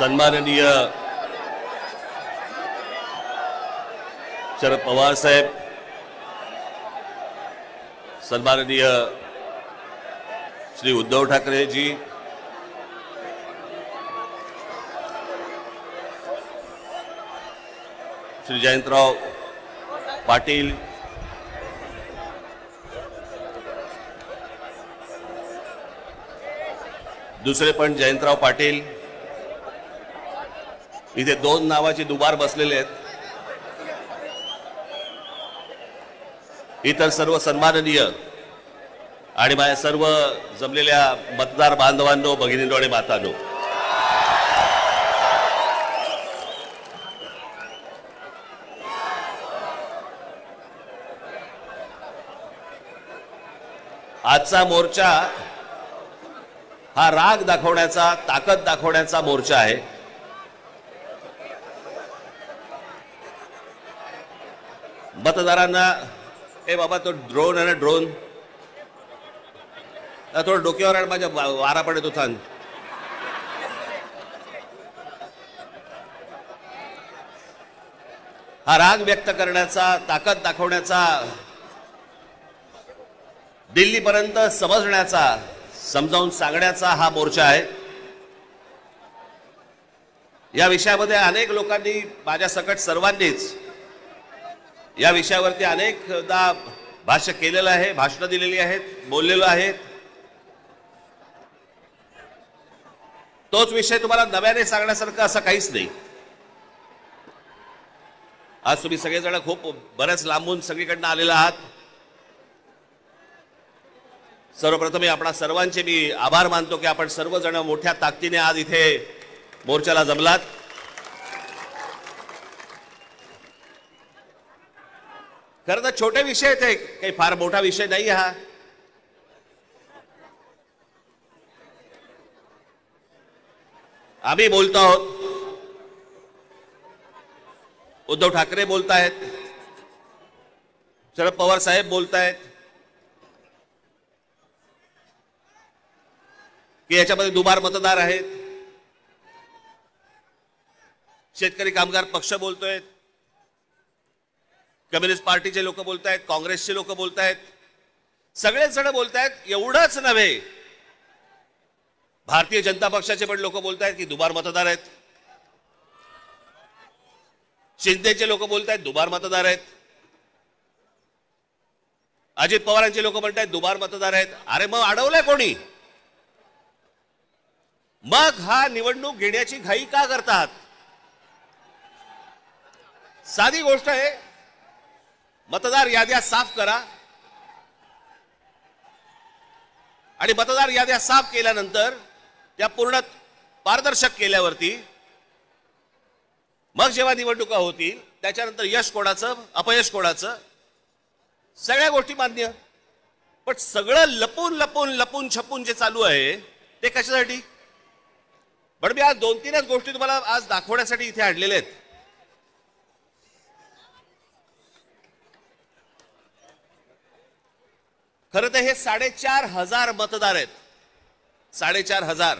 सन्माननीय शरद पवार साहेब, सन्माननीय श्री उद्धव ठाकरे जी, श्री जयंतराव पाटील, दुसरे पण जयंतराव पाटील, इथे दोन नावाचे दुबार बसलेले आहेत, इतर सर्व सन्माननीय आणि माझ्या सर्व जमलेल्या मतदार बांधवांनो, भगिनींनो आणि मातांनो, आजचा मोर्चा हा राग दाखवण्याचा, ताकद दाखवण्याचा मोर्चा आहे। मतदारांना ए बाबा तो ड्रोन आहे ना, ड्रोन थोडं डोक्यावर आण, माझ्या वारा पडत होता। हा राग व्यक्त करण्याचा, ताकद दाखवण्याचा, दिल्लीपर्यंत समजण्याचा, समजावून सांगण्याचा हा मोर्चा आहे। या विषयामध्ये अनेक लोकांनी, माझ्या सकट सर्वांनीच या विषयावरती अनेकदा भाष्य केलेलं आहे, भाषणं दिलेली आहेत, बोललेलो आहेत। तोच विषय तुम्हाला नव्याने सांगण्यासारखं असं काहीच नाही। आज तुम्ही सगळेजण खूप बरेच लांबून सगळीकडनं आलेला आहात। सर्वप्रथम आपणा सर्वांचे मी आभार मानतो की आपण सर्वजण मोठ्या ताकदीने आज इथे मोर्चाला जमलात। खरं तर छोटे विषय आहेत, काही फार मोठा विषय नाही हा। आम्ही बोलतो आहोत, उद्धव ठाकरे बोलतायत, शरद पवार साहेब बोलतायत की याच्यामध्ये दुबार मतदार आहेत, शेतकरी कामगार पक्ष बोलतोय, कम्युनिस्ट पार्टीचे लोक बोलतायत, काँग्रेसचे लोक बोलतायत, सगळेच जण बोलतायत। एवढंच नव्हे, भारतीय जनता पक्षाचे पण लोक बोलतायत की दुबार मतदार आहेत, शिंदेचे लोक बोलतायत दुबार मतदार आहेत, अजित पवारांचे लोक म्हणतायत दुबार मतदार आहेत। अरे मग अडवलंय कोणी? मग हा निवडणूक घेण्याची घाई का करतात? साधी गोष्ट आहे, मतदार याद्या साफ करा आणि मतदार याद्या साफ केल्यानंतर त्या पूर्ण पारदर्शक केल्यावरती मग जेव्हा निवडणुका होतील त्याच्यानंतर यश कोणाचं, अपयश कोणाचं, सगळ्या गोष्टी मान्य। पण सगळं लपून लपून लपून छपून जे चालू आहे ते कशासाठी? पण मी आज दोन तीनच गोष्टी तुम्हाला आज दाखवण्यासाठी इथे आणलेल्या आहेत। खरं तर हे 4,500 मतदार आहेत, 4,500,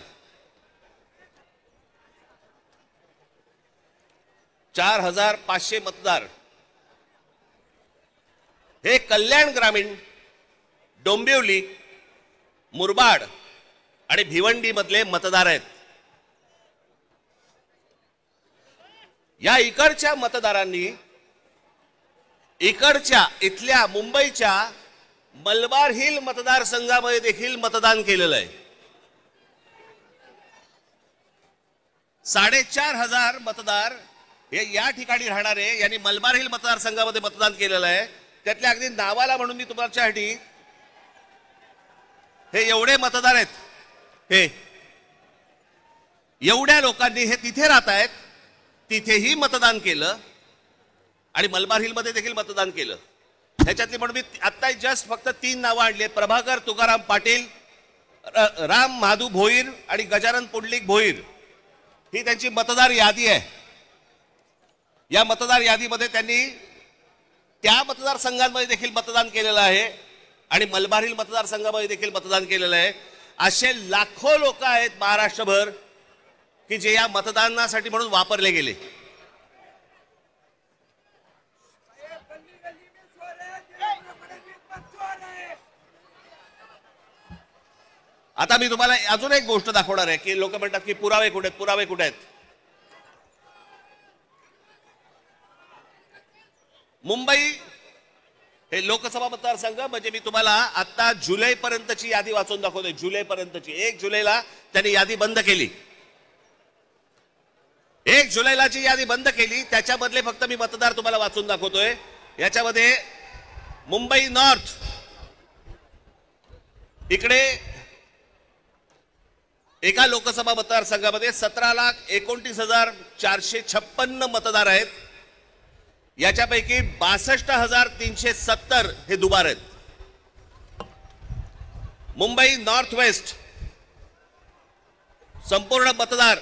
4,500 मतदार हे कल्याण ग्रामीण, डोंबिवली, मुरबाड आणि भिवंडी मधले मतदार आहेत। या इकडच्या मतदारांनी इथल्या मुंबईच्या मलबार हिल मतदारसंघामध्ये देखील मतदान केलेलं आहे। 4,500 मतदार हे या ठिकाणी राहणारे, यांनी मलबार हिल मतदारसंघामध्ये मतदान केलेलं आहे। त्यातल्या अगदी नावाला म्हणून मी तुमच्यासाठी हे एवढे मतदार आहेत, हे एवढ्या लोकांनी हे तिथे राहत आहेत, तिथेही मतदान केलं आणि मलबार हिल मध्ये देखील मतदान केलं। ह्याच्यातली म्हणून मी आता जस्ट फक्त 3 नावं आणली आहेत, प्रभाकर तुकाराम पाटील, राम महादू भोईर आणि गजानन पुंडलिक भोईर। ही त्यांची मतदार यादी आहे। या मतदार यादीमध्ये त्यांनी त्या मतदारसंघांमध्ये देखील मतदान केलेलं आहे आणि मलबार हिल मतदारसंघामध्ये देखील मतदान केलेलं आहे। असे लाखो लोक आहेत महाराष्ट्रभर की जे या मतदानासाठी म्हणून वापरले गेले. आता मी तुम्हाला अजून एक गोष्ट दाखवणार आहे की लोक म्हणतात की पुरावे कुठे आहेत, पुरावे कुठे आहेत. मुंबई हे लोकसभा मतदारसंघ म्हणजे मी तुम्हाला आता जुलै पर्यंतची यादी वाचून दाखवतोय. जुलै पर्यंतची. 1 जुलैला त्यांनी यादी बंद केली. 1 जुलैला जी यादी बंद केली त्याच्यामधले फक्त मी मतदार तुम्हाला वाचून दाखवतोय. याच्यामध्ये मुंबई नॉर्थ इकडे एका लोकसभा मतदारसंघामध्ये 17,29,456 मतदार आहेत. याच्यापैकी 62,370 हे दुबार आहेत. मुंबई नॉर्थ वेस्ट संपूर्ण मतदार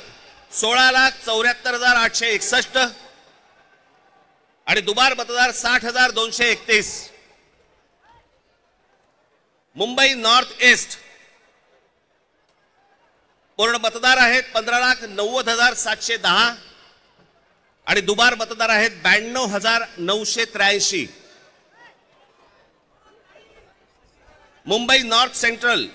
16,74,861 आणि दुबार मतदार 60,231. मुंबई नॉर्थ ईस्ट पूर्ण मतदार आहेत 15,90,710 आणि दुबार मतदार आहेत 92,983. Mumbai north central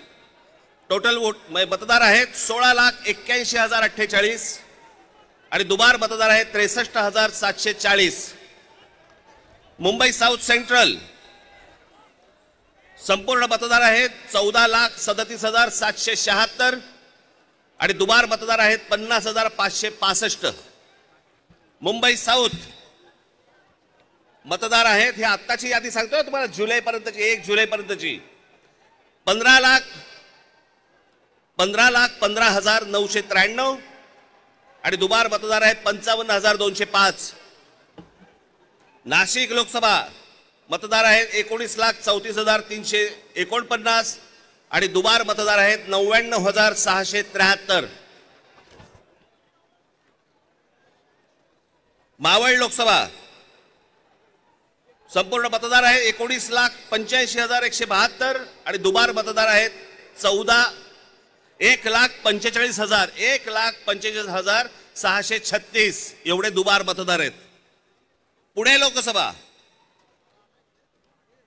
total vote मतदार आहेत 16,81,048 आणि दुबार मतदार आहेत 63,740. मुंबई साऊथ सेंट्रल संपूर्ण मतदार आहेत 14,37,776 आणि दुबार मतदार आहेत 50,565. मुंबई साऊथ मतदार आहेत हे आत्ताची यादी सांगतोय तुम्हाला जुलै पर्यंतची. 1 जुलै पर्यंतची 15,15,993 आणि दुबार मतदार आहेत 55,205. नाशिक लोकसभा मतदार आहेत 19,34,349 आणि दुबार मतदार आहेत 99,673. मावळ लोकसभा संपूर्ण मतदार आहेत 19,85,172 आणि दुबार मतदार आहेत 1,45,636 एवढे दुबार मतदार आहेत. पुणे लोकसभा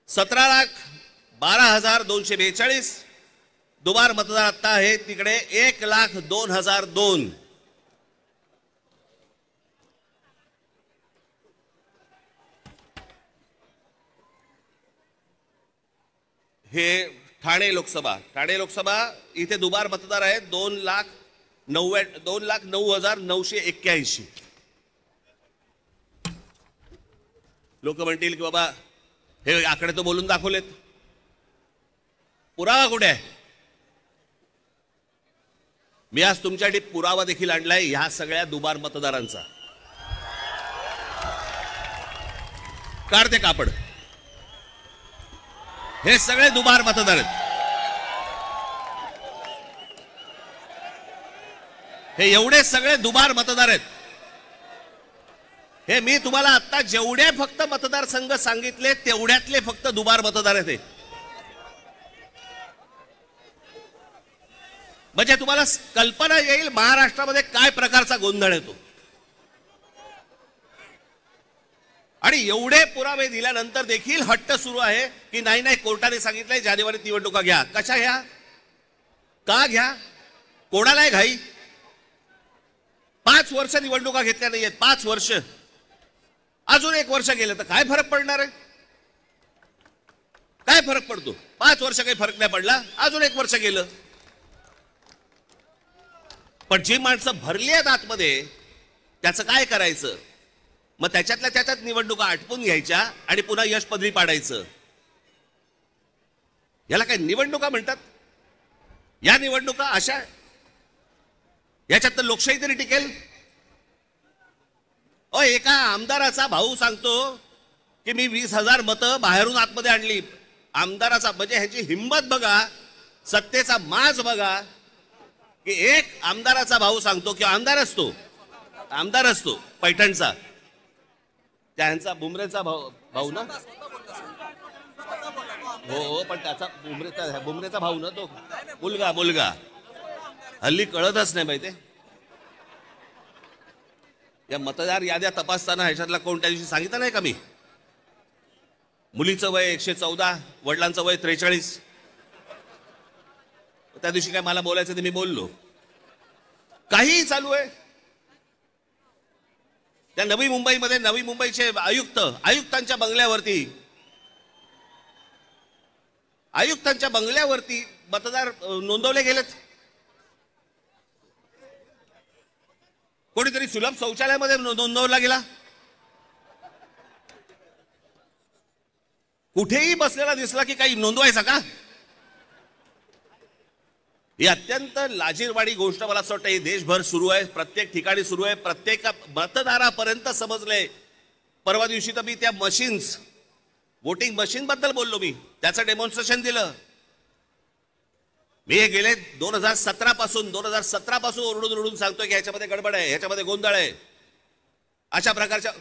17,12,242 दुबार मतदार आता आहे तिकडे 1,02,002. हे ठाणे लोकसभा. ठाणे लोकसभा इथे दुबार मतदार आहेत 2,09,981. लोक म्हणतील की बाबा हे आकडे तो बोलून दाखवलेत, पुरावा कुठे आहे? मी आज तुमच्यासाठी पुरावा देखील आणलाय ह्या सगळ्या दुबार मतदारांचा. काढते कापड. हे सगळे दुबार मतदार आहेत. हे एवढे सगळे दुबार मतदार आहेत. हे मी तुम्हाला आता जेवढे फक्त मतदारसंघ सांगितले तेवढ्यातले फक्त दुबार मतदार आहेत. म्हणजे तुम्हाला कल्पना येईल महाराष्ट्रामध्ये काय प्रकारचा गोंधळ येतो. आणि एवढे पुरावे दिल्यानंतर देखील हट्ट सुरू आहे की नाही नाही कोर्टाने सांगितलंय जानेवारीत निवडणुका घ्या. कशा घ्या? का घ्या? कोणाला आहे घाई? 5 वर्ष निवडणुका घेतल्या नाहीयेत. 5 वर्ष. अजून 1 वर्ष गेलं तर काय फरक पडणार आहे? काय फरक पडतो? 5 वर्ष काही फरक नाही पडला. अजून 1 वर्ष गेलं. पण जी माणसं भरली आहेत आतमध्ये त्याचं काय करायचं? मग त्याच्यातल्या त्याच्यात निवडणुका आटपून घ्यायच्या आणि पुन्हा यश पदरी पाडायचं. याला काय निवडणुका म्हणतात? या निवडणुका अशा याच्यात तर लोकशाही तरी टिकेल. एका आमदाराचा भाऊ सांगतो की मी 20,000 मतं बाहेरून आतमध्ये आणली. आमदाराचा म्हणजे ह्याची हिंमत बघा, सत्तेचा माज बघा की एक आमदाराचा भाऊ सांगतो की आमदार असतो पैठणचा, त्यांचा बुमरेचा भाऊ ना. हो पण त्याचा बुमरेचा भाऊ ना तो मुलगा हल्ली कळतच नाही माहिती. या मतदार याद्या तपासताना ह्याच्यातला कोण त्या दिवशी सांगितलं नाही का मी? मुलीचं वय 114, वडिलांचं वय 43. त्या दिवशी काय मला बोलायचं ते मी बोललो. काहीही चालू आहे. त्या नवी मुंबईचे आयुक्तांच्या बंगल्यावरती मतदार नोंदवले गेलेत. कोणीतरी सुलभ शौचालयामध्ये नोंदवला गेला. कुठेही बसलेला दिसला की काही नोंदवायचा का? ही अत्यंत लाजिरवाणी गोष्ट मला असं वाटतं देशभर सुरू आहे, प्रत्येक ठिकाणी सुरू आहे, प्रत्येक मतदारापर्यंत समजलंय. परवा दिवशी तर मी त्या वोटिंग मशीन बद्दल बोललो. मी त्याचं डेमॉन्स्ट्रेशन दिलं. मी हे गेले 2017 पासून ओरडून सांगतोय की ह्याच्यामध्ये गडबड आहे, ह्याच्यामध्ये गोंधळ आहे. अशा प्रकारच्या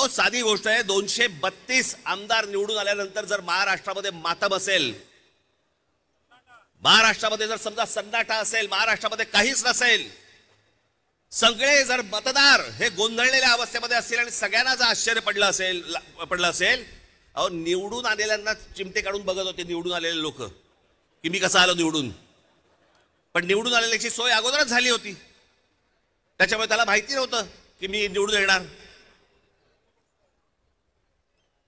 साधी गोष्ट आहे. 232 आमदार निवडून आल्यानंतर जर महाराष्ट्रामध्ये मातम असेल, महाराष्ट्रामध्ये जर समजा सन्नाटा असेल, महाराष्ट्रामध्ये काहीच नसेल, सगळे जर मतदार हे गोंधळलेल्या अवस्थेमध्ये असतील आणि सगळ्यांना जर आश्चर्य पडलं असेल, निवडून आलेल्यांना चिमटे काढून बघत होते निवडून आलेले लोक की मी कसा आलो निवडून. पण निवडून आलेल्याची सोय अगोदरच झाली होती, त्याच्यामुळे त्याला माहिती नव्हतं की मी निवडून येणार.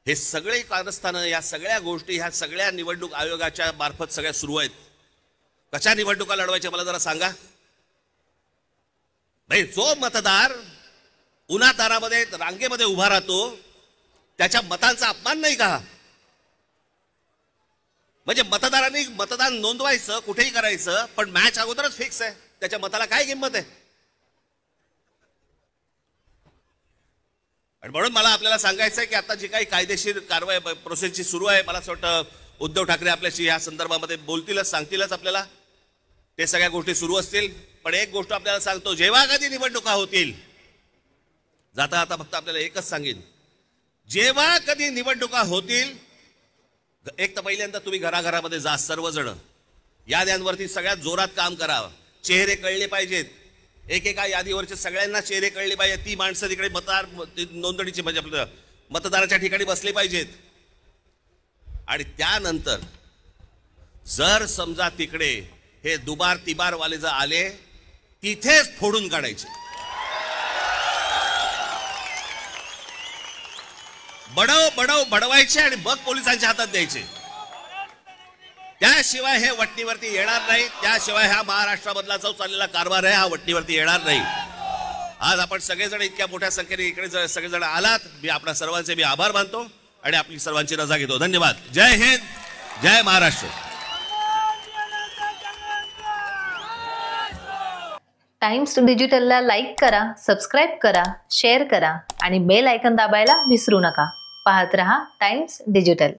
हे सगळे कारस्थानं, या सगळ्या गोष्टी ह्या सगळ्या निवडणूक आयोगाच्या मार्फत सगळ्या सुरू आहेत. कशा निवडणुका लढवायच्या मला जरा सांगा. नाही, जो मतदार उन्हातारामध्ये रांगेमध्ये उभा राहतो त्याच्या मतांचा अपमान नाही का? म्हणजे मतदारांनी मतदान नोंदवायचं, कुठेही करायचं, पण मॅच अगोदरच फिक्स आहे, त्याच्या मताला काय किंमत आहे? आणि म्हणून मला आपल्याला सांगायचं आहे की आता जी काही कायदेशीर कारवाई प्रोसेसची सुरू आहे, मला असं वाटतं उद्धव ठाकरे आपल्याशी या संदर्भामध्ये बोलतीलच, सांगतीलच आपल्याला. ते सगळ्या गोष्टी सुरू असतील. पण एक गोष्ट आपल्याला सांगतो, जेव्हा कधी निवडणुका होतील, जाता आता फक्त आपल्याला एकच सांगेन, जेव्हा कधी निवडणुका होतील, एक तर पहिल्यांदा तुम्ही घराघरामध्ये जा, सर्वजण याद्यांवरती सगळ्यात जोरात काम करा. चेहरे कळले पाहिजेत, एकेका यादीवरचे सगळ्यांना चेहरे कळले पाहिजेत. ती माणसं तिकडे मतदार नोंदणीची म्हणजे आपल्या मतदाराच्या ठिकाणी बसले पाहिजेत. आणि त्यानंतर जर समजा तिकडे हे दुबार तिबार वाले जर आले, तिथेच फोडून काढायचे. बडवायचे आणि मग पोलिसांच्या हातात द्यायचे. त्याशिवाय हे वटणीवरती येणार नाही. त्याशिवाय हा महाराष्ट्रामधला जो चाललेला कारभार आहे हा वटणीवरती येणार नाही. आज आपण सगळेजण इतक्या मोठ्या संख्येने इकडे सगळेजण आलात, मी आपल्या सर्वांचे मी आभार मानतो आणि आपली सर्वांची रजा घेतो. धन्यवाद. जय हिंद, जय महाराष्ट्र. टाइम्स डिजिटलला लाईक करा, सबस्क्राईब करा, शेअर करा आणि बेल आयकॉन दाबायला विसरू नका. पाहत रहा टाइम्स डिजिटल.